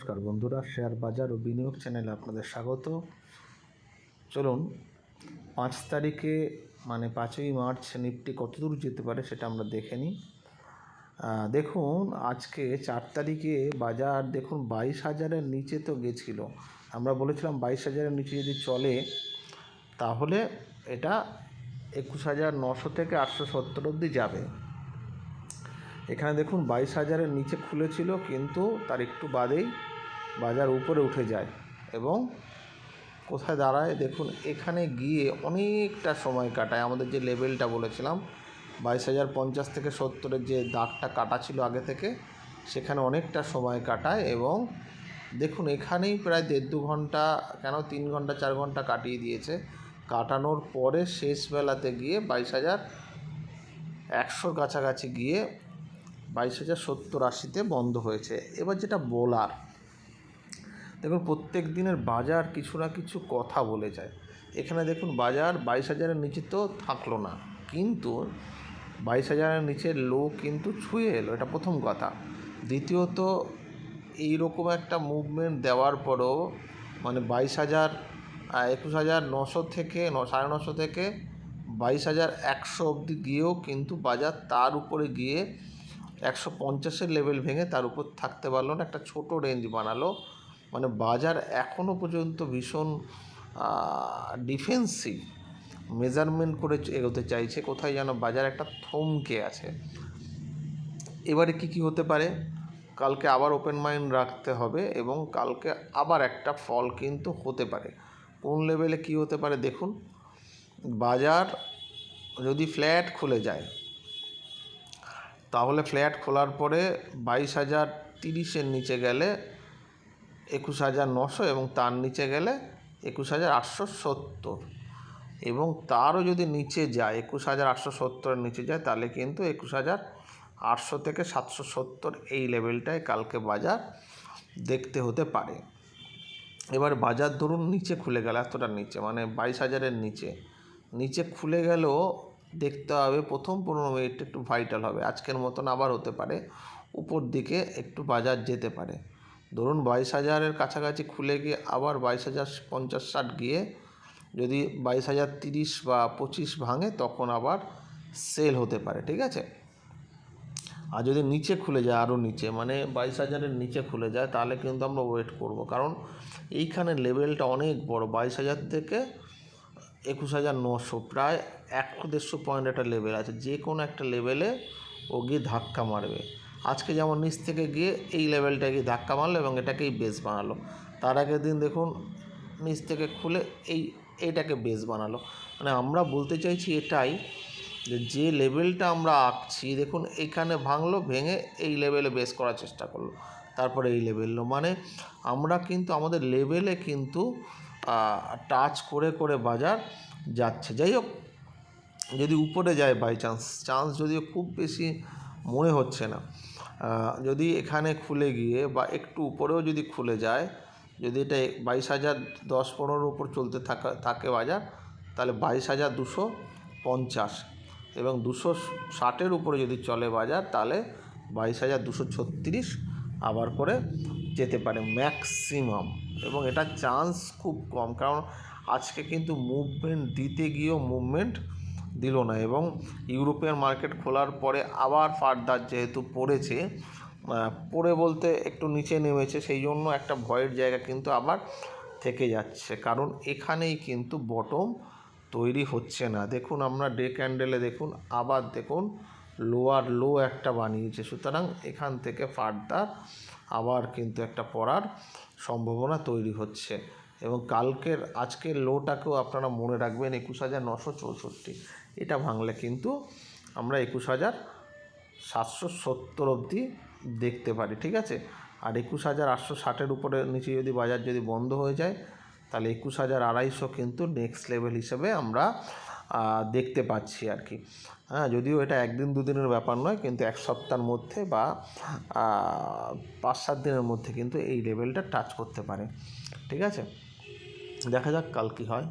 নমস্কার বন্ধুরা, শেয়ার বাজার ও বিনিয়োগ চ্যানেলে আপনাদের স্বাগত। চলুন 5 তারিখে মানে 5ই মার্চ নিফটি কতদূর যেতে পারে সেটা আমরা দেখে নিই। দেখুন আজকে 4 তারিখে বাজার দেখুন 22,000-এর নিচে তো গেছিল। আমরা বলেছিলাম 22,000-এর নিচে যদি চলে তাহলে এটা 21,900 থেকে 870 অবধি যাবে। এখানে দেখুন 22,000-এর নিচে খুলেছিল, কিন্তু তার একটু বাদেই বাজার উপরে উঠে যায় এবং কোথায় দাঁড়ায় দেখুন, এখানে গিয়ে অনেকটা সময় কাটায়। আমাদের যে লেভেলটা বলেছিলাম 22,050 থেকে 70-এর যে দাগটা কাটা ছিল আগে থেকে, সেখানে অনেকটা সময় কাটায় এবং দেখুন এখানেই প্রায় 1.5-2 ঘন্টা, কেন 3 ঘন্টা 4 ঘন্টা কাটিয়ে দিয়েছে। কাটানোর পরে শেষ বেলাতে গিয়ে 22,100-র কাছাকাছি গিয়ে 22,070-80-তে বন্ধ হয়েছে। এবার যেটা বলার, দেখুন প্রত্যেক দিনের বাজার কিছু না কিছু কথা বলে যায়। এখানে দেখুন বাজার 22,000-এর নিচে তো থাকলো না, কিন্তু 22,000-এর নিচের লো কিন্তু ছুঁয়ে এলো, এটা প্রথম কথা। দ্বিতীয়ত, এইরকম একটা মুভমেন্ট দেওয়ার পরও মানে 21,900 থেকে 950 থেকে 22,100 অবধি গিয়েও কিন্তু বাজার তার উপরে গিয়ে 150-এর লেভেল ভেঙে তার উপর থাকতে পারলো না, একটা ছোট রেঞ্জ বানালো। মানে বাজার এখনও পর্যন্ত ভীষণ ডিফেন্সিভ মেজারমেন্ট করে এগোতে চাইছে, কোথায় যেন বাজার একটা থমকে আছে। এবারে কি হতে পারে, কালকে আবার ওপেন মাইন্ড রাখতে হবে এবং কালকে আবার একটা ফল কিন্তু হতে পারে। কোন লেভেলে কি হতে পারে দেখুন, বাজার যদি ফ্ল্যাট খুলে যায় তাহলে ফ্ল্যাট খোলার পরে 22,030-এর নিচে গেলে 21,900 এবং তার নিচে গেলে 21,870, এবং তারও যদি নিচে যায় 21,870-এর নিচে যায় তাহলে কিন্তু 21,800 থেকে 770 এই লেভেলটায় কালকে বাজার দেখতে হতে পারে। এবার বাজার ধরুন নিচে খুলে গেল, এতটা নিচে মানে 22,000-এর নিচে খুলে গেলেও দেখতে হবে প্রথম 15 মিনিট একটু ভাইটাল হবে। আজকের মতন আবার হতে পারে উপর দিকে একটু বাজার যেতে পারে। ধরুন 22,000-এর কাছাকাছি খুলে গিয়ে আবার 22,050-60 গিয়ে যদি 22,030 বা 25 ভাঙে তখন আবার সেল হতে পারে, ঠিক আছে। আর যদি নিচে খুলে যায় আরও নিচে, মানে 22,000-এর নিচে খুলে যায়, তাহলে কিন্তু আমরা ওয়েট করব, কারণ এইখানে লেভেলটা অনেক বড়। 22,000 থেকে 21,900 প্রায় 100-150 পয়েন্ট একটা লেভেল আছে। যে কোনো একটা লেভেলে ও গিয়ে ধাক্কা মারবে। আজকে যেমন নিচ থেকে গিয়ে এই লেভেলটাকে ধাক্কা মারলো এবং এটাকেই বেস বানালো। তার আগের দিন দেখুন নিচ থেকে খুলে এইটাকে বেস বানালো। মানে আমরা বলতে চাইছি এটাই, যে লেভেলটা আমরা আঁকছি দেখুন এখানে ভাঙলো, ভেঙে এই লেভেলে বেস করার চেষ্টা করলো, তারপরে এই লেভেলও, মানে আমরা কিন্তু আমাদের লেভেলে কিন্তু টাচ করে করে বাজার যাচ্ছে। যাই হোক, যদি উপরে যায় বাই চান্স যদিও খুব বেশি মনে হচ্ছে না, যদি এখানে খুলে গিয়ে বা একটু উপরেও যদি খুলে যায়, যদি এটা 22,010-15 উপর চলতে থাকে বাজার, তাহলে 22,250 এবং 260-এর উপরে যদি চলে বাজার, তাহলে 22,236 আবার করে যেতে পারে ম্যাক্সিমাম, এবং এটা চান্স খুব কম, কারণ আজকে কিন্তু মুভমেন্ট দিতে গিয়েও মুভমেন্ট দিল না, এবং ইউরোপিয়ান মার্কেট খোলার পরে আবার ফার্দার যেহেতু পড়ে বলতে একটু নিচে নেমেছে, সেই জন্য একটা ভয়ের জায়গা কিন্তু আবার থেকে যাচ্ছে, কারণ এখানেই কিন্তু বটম তৈরি হচ্ছে না। দেখুন আমরা ডে ক্যান্ডেলে দেখুন আবার দেখুন লোয়ার লো একটা বানিয়েছে, সুতরাং এখান থেকে ফার্দার আবার কিন্তু একটা পড়ার সম্ভাবনা তৈরি হচ্ছে। এবং আজকের লোটাকেও আপনারা মনে রাখবেন 21,964, এটা ভাঙলে কিন্তু আমরা 21,770 অবধি দেখতে পারি, ঠিক আছে। আর 21,860-এর উপরে নিচে যদি বাজার যদি বন্ধ হয়ে যায়, তাহলে 21,250 কিন্তু নেক্সট লেভেল হিসেবে আমরা দেখতে পাচ্ছি আর কি। হ্যাঁ, যদিও এটা একদিন দুদিনের ব্যাপার নয়, কিন্তু এক সপ্তাহের মধ্যে বা 5-7 দিনের মধ্যে কিন্তু এই লেভেলটা টাচ করতে পারে, ঠিক আছে। দেখা যাক কাল কী হয়।